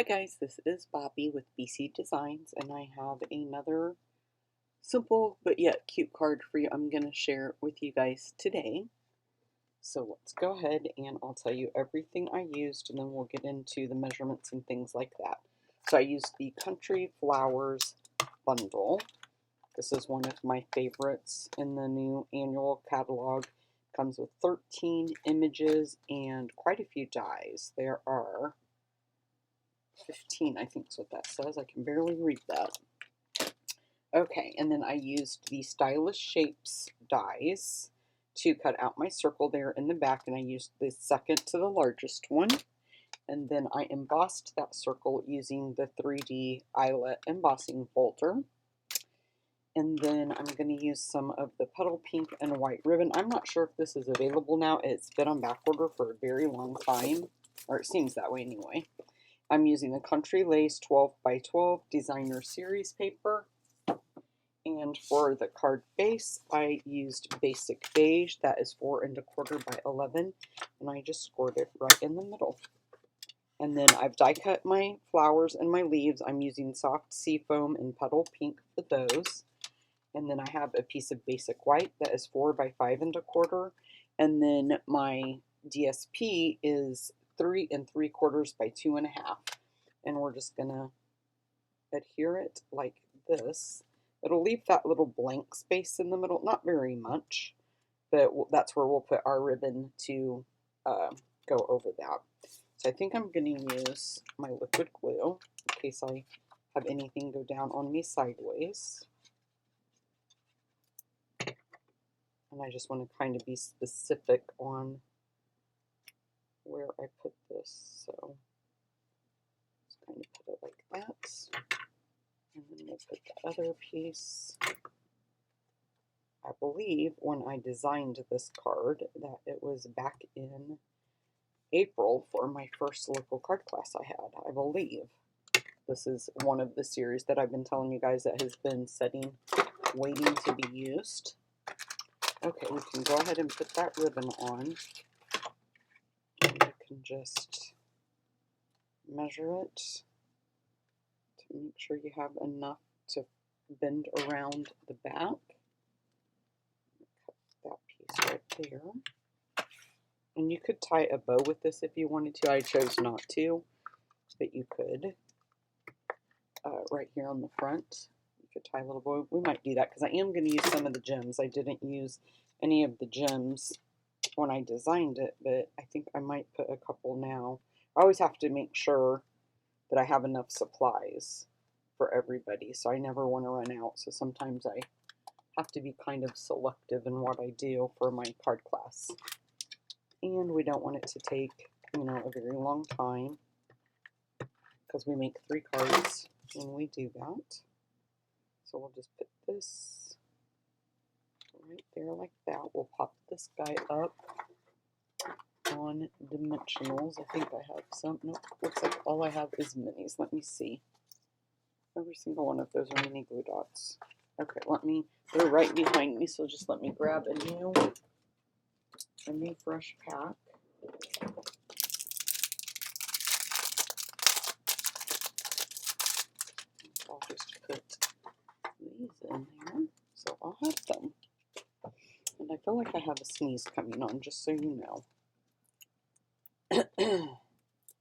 Hi guys, this is Bobby with BC Designs, and I have another simple but yet cute card for you I'm going to share with you guys today. So let's go ahead and I'll tell you everything I used, and then we'll get into the measurements and things like that. So I used the Country Flowers bundle. This is one of my favorites in the new annual catalog. Comes with 13 images and quite a few dies. There are 15, I think is what that says. I can barely read that. Okay, and then I used the Stylish Shapes dies to cut out my circle there in the back, and I used the second to the largest one. And then I embossed that circle using the 3D eyelet embossing folder. And then I'm going to use some of the petal pink and white ribbon. I'm not sure if this is available now. It's been on back order for a very long time, or it seems that way anyway. I'm using the Country Lace 12 by 12 Designer Series paper. And for the card base, I used Basic Beige. That is 4 1/4 by 11. And I just scored it right in the middle. And then I've die cut my flowers and my leaves. I'm using Soft Seafoam and Petal Pink for those. And then I have a piece of Basic White that is 4 by 5 1/4. And then my DSP is 3 3/4 by 2 1/2. And we're just gonna adhere it like this. It'll leave that little blank space in the middle, not very much, but that's where we'll put our ribbon to go over that. So I think I'm going to use my liquid glue in case I have anything go down on me sideways. And I just want to kind of be specific on where I put this. So just kind of put it like that. And then we'll put the other piece. I believe when I designed this card that it was back in April for my first local card class I had, I believe. This is one of the series that I've been telling you guys that has been sitting, waiting to be used. Okay, we can go ahead and put that ribbon on. And you can just measure it to make sure you have enough to bend around the back. Cut that piece right there. And you could tie a bow with this if you wanted to. I chose not to, but you could. Right here on the front, you could tie a little bow. We might do that because I am going to use some of the gems. I didn't use any of the gems when I designed it, but I think I might put a couple now. I always have to make sure that I have enough supplies for everybody, so I never want to run out. So sometimes I have to be kind of selective in what I do for my card class. And we don't want it to take, a very long time because we make 3 cards when we do that. So we'll just put this right there like that. We'll pop this guy up on dimensionals. I think I have some. Nope, looks like all I have is minis. Let me see. Every single one of those are mini glue dots. Okay, they're right behind me, so just let me grab a new fresh pack. I'll just put these in there, so I'll have them. And I feel like I have a sneeze coming on, just so you know.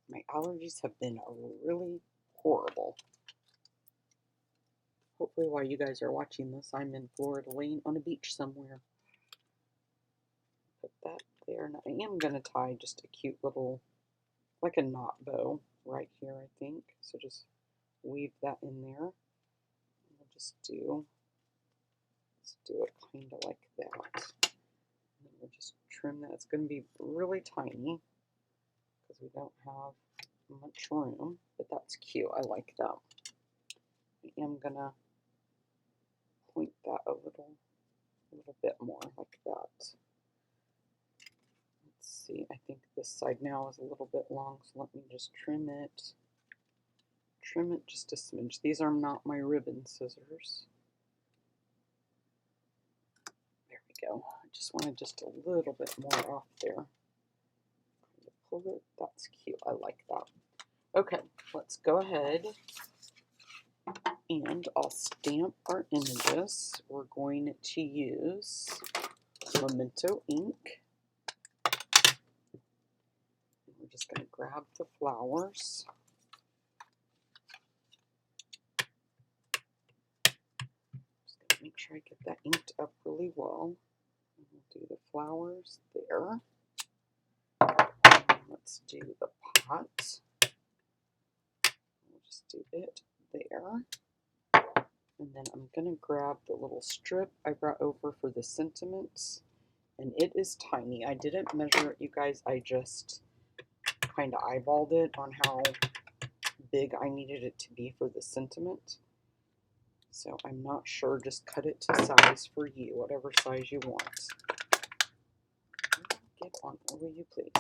My allergies have been really horrible. Hopefully while you guys are watching this, I'm in Florida laying on a beach somewhere. Put that there. And I am going to tie just a cute little, like a knot bow right here, I think. So just weave that in there. And we'll just let's do it kind of like that. And then we'll just trim that. It's going to be really tiny because we don't have much room, but that's cute. I like that. I am going to point that a little bit more like that. Let's see, I think this side now is a little bit long, so let me just trim it just a smidge. These are not my ribbon scissors. There we go. I just wanted just a little bit more off there. Pull it. That's cute. I like that. Okay, let's go ahead and I'll stamp our images. We're going to use Memento ink. We're just going to grab the flowers. Just going to make sure I get that inked up really well. We'll do the flowers there. And let's do the pot. We'll just do it there. And then I'm going to grab the little strip I brought over for the sentiments. And it is tiny. I didn't measure it, you guys. I just kind of eyeballed it on how big I needed it to be for the sentiment. So I'm not sure. Just cut it to size for you, whatever size you want. Get on there, will you please?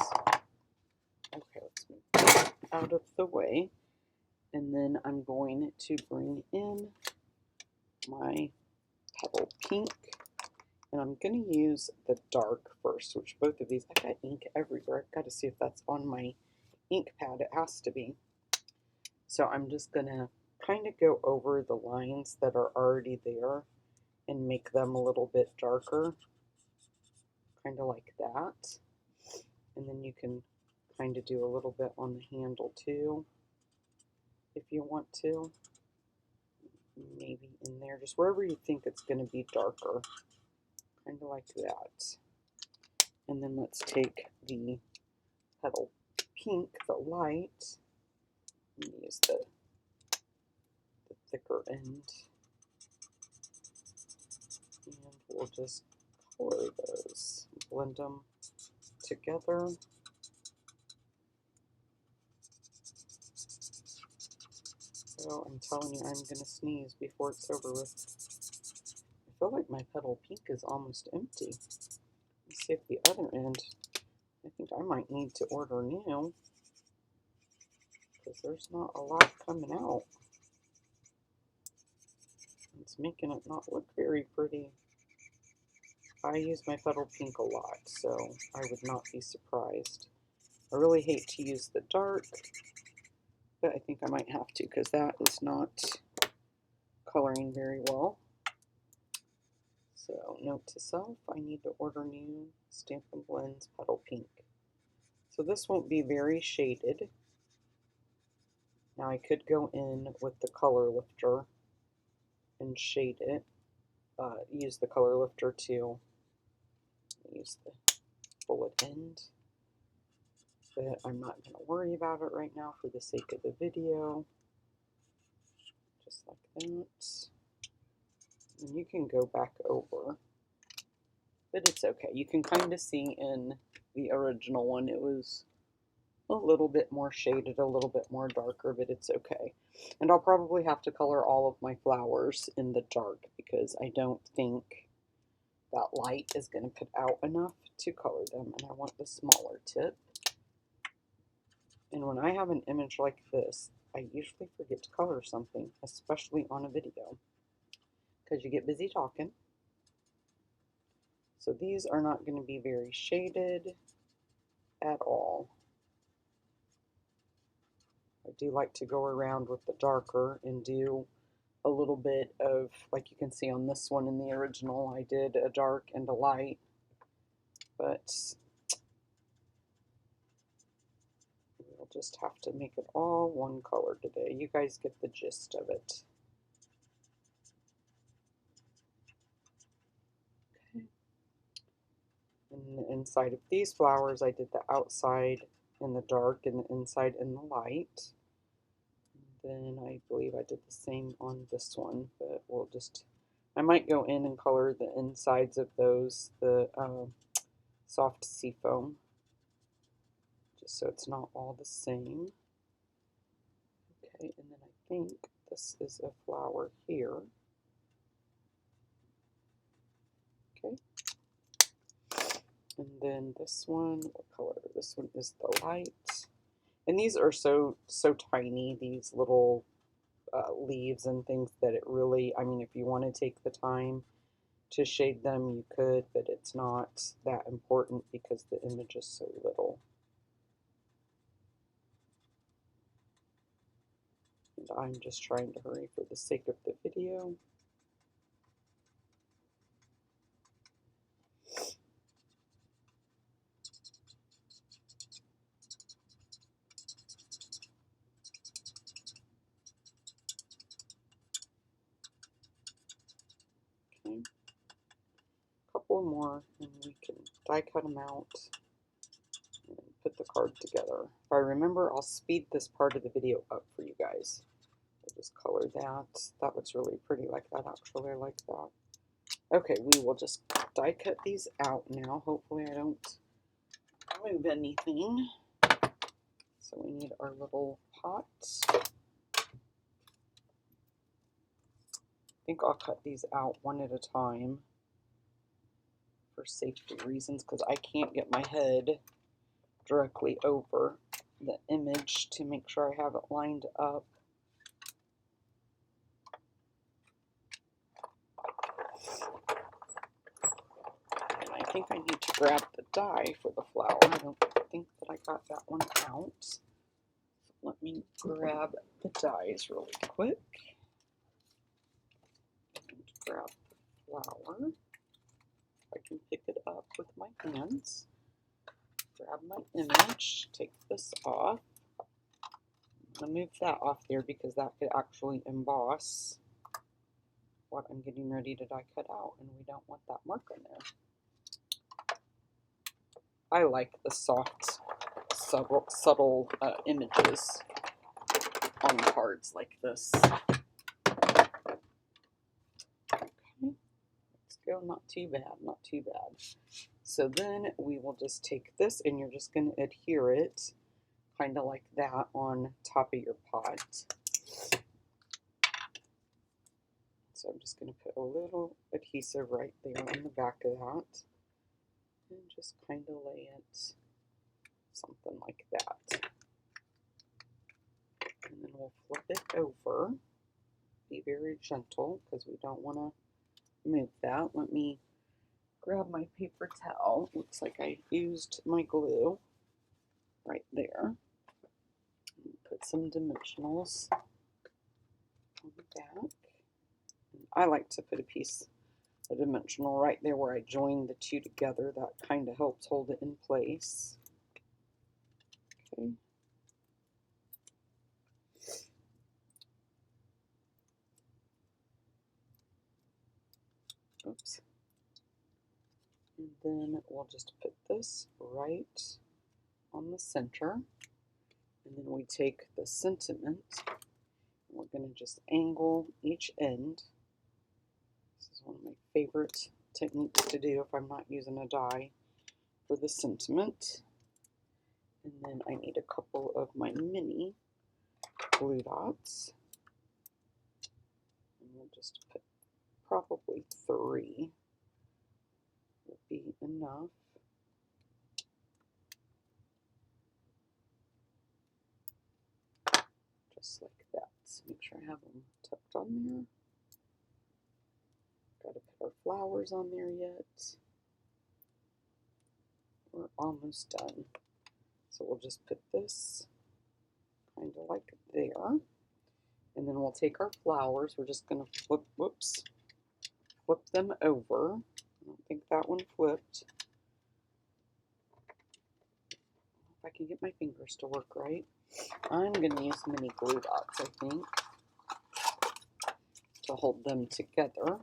Okay, let's move that out of the way. And then I'm going to bring in my petal pink. And I'm going to use the dark first, which both of these, I've got ink everywhere. I've got to see if that's on my ink pad. It has to be. So I'm just going to kind of go over the lines that are already there and make them a little bit darker, kind of like that. And then you can kind of do a little bit on the handle too, if you want to. Maybe in there, just wherever you think it's going to be darker, kind of like that. And then let's take the petal pink, the light, and use the thicker end. And we'll just color those, blend them together. So I'm telling you, I'm going to sneeze before it's over with. I feel like my petal pink is almost empty. Let's see if the other end, I think I might need to order new, because there's not a lot coming out. It's making it not look very pretty. I use my petal pink a lot, so I would not be surprised. I really hate to use the dark, but I think I might have to, because that is not coloring very well. So note to self, I need to order new Stampin' Blends petal pink. So this won't be very shaded. Now I could go in with the color lifter and shade it. Use the color lifter to use the bullet end, but I'm not going to worry about it right now for the sake of the video. Just like that. And you can go back over, but it's okay. You can kind of see in the original one it was a little bit more shaded, a little bit more darker, but it's okay. And I'll probably have to color all of my flowers in the dark, because I don't think that light is going to put out enough to color them, and I want the smaller tip. And when I have an image like this, I usually forget to color something, especially on a video, because you get busy talking. So these are not going to be very shaded at all. I do like to go around with the darker and do a little bit of, like you can see on this one in the original, I did a dark and a light, but we'll just have to make it all one color today. You guys get the gist of it. Okay. And the inside of these flowers, I did the outside in the dark and the inside in the light. Then I believe I did the same on this one, but we'll just, I might go in and color the insides of those, the soft seafoam, just so it's not all the same. Okay, and then I think this is a flower here. Okay. And then this one, what color? This one is the light. And these are so tiny, these little leaves and things, that it really, I mean, if you want to take the time to shade them, you could, but it's not that important because the image is so little. And I'm just trying to hurry for the sake of the video. Okay, a couple more and we can die cut them out and put the card together. If I remember, I'll speed this part of the video up for you guys. I'll just color that. That looks really pretty like that, actually. I like that. Okay, we will just die cut these out now. Hopefully I don't move anything. So we need our little pot. I think I'll cut these out one at a time for safety reasons because I can't get my head directly over the image to make sure I have it lined up. And I think I need to grab the die for the flower. I don't think that I got that one out. So let me grab the dies really quick. And grab the flower. I can pick it up with my hands. Grab my image, take this off. I'm going to move that off there because that could actually emboss what I'm getting ready to die cut out, and we don't want that mark in there. I like the soft, subtle images on cards like this. Okay, let's go. Not too bad, not too bad. So then we will just take this and you're just going to adhere it kind of like that on top of your pot. So I'm just going to put a little adhesive right there on the back of that and just kind of lay it something like that. And then we'll flip it over. Be very gentle because we don't want to move that. Let me grab my paper towel. Looks like I used my glue right there. Put some dimensionals on the back. And I like to put a dimensional right there where I join the two together. That kind of helps hold it in place. Okay. Oops. And then we'll just put this right on the center. And then we take the sentiment, and we're going to just angle each end. This is one of my favorite techniques to do if I'm not using a die for the sentiment. And then I need a couple of my mini glue dots. And we'll just put probably 3 will be enough. Just like that. Make sure I have them tucked on there. Got to put our flowers on there yet. We're almost done. So we'll just put this kind of like there. And then we'll take our flowers. We're just going to flip them over. I don't think that one flipped. If I can get my fingers to work right. I'm going to use mini glue dots, I think, to hold them together.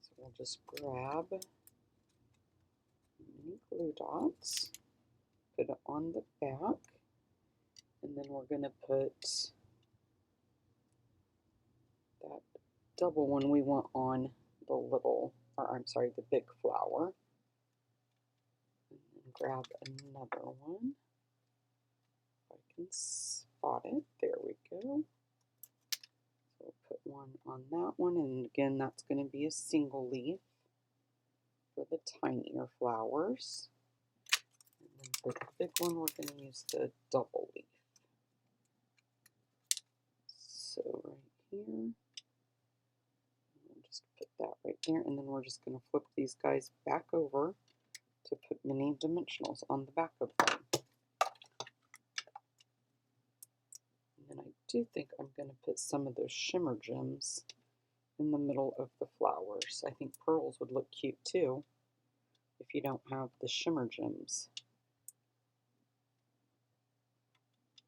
So we'll just grab mini glue dots, put it on the back, and then we're going to put that double one we want on the little, or I'm sorry, the big flower. And then grab another one. If I can spot it, there we go. So we'll put one on that one, and again, that's going to be a single leaf for the tinier flowers. And then for the big one, we're going to use the double leaf. So right here, we'll just put that right there, and then we're just going to flip these guys back over to put mini dimensionals on the back of them. do think I'm going to put some of those shimmer gems in the middle of the flowers. I think pearls would look cute too if you don't have the shimmer gems.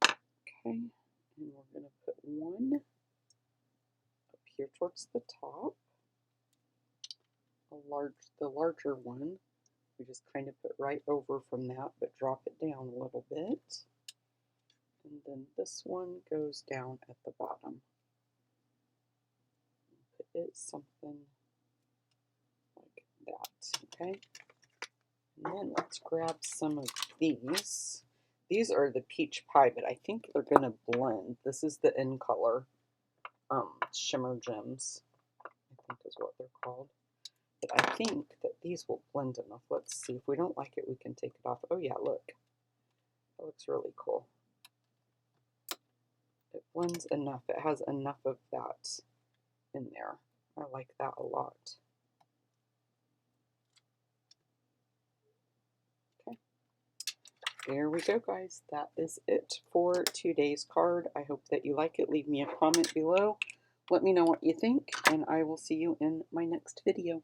Okay, and we're going to put one up here towards the top. The larger one, we just kind of put right over from that, but drop it down a little bit. And then this one goes down at the bottom. Put it something like that, okay? And then let's grab some of these. These are the peach pie, but I think they're going to blend. This is the in color shimmer gems, I think is what they're called. But I think that these will blend enough. Let's see. If we don't like it, we can take it off. Oh yeah, look. That looks really cool. It blends enough. It has enough of that in there. I like that a lot. Okay. There we go, guys. That is it for today's card. I hope that you like it. Leave me a comment below. Let me know what you think, and I will see you in my next video.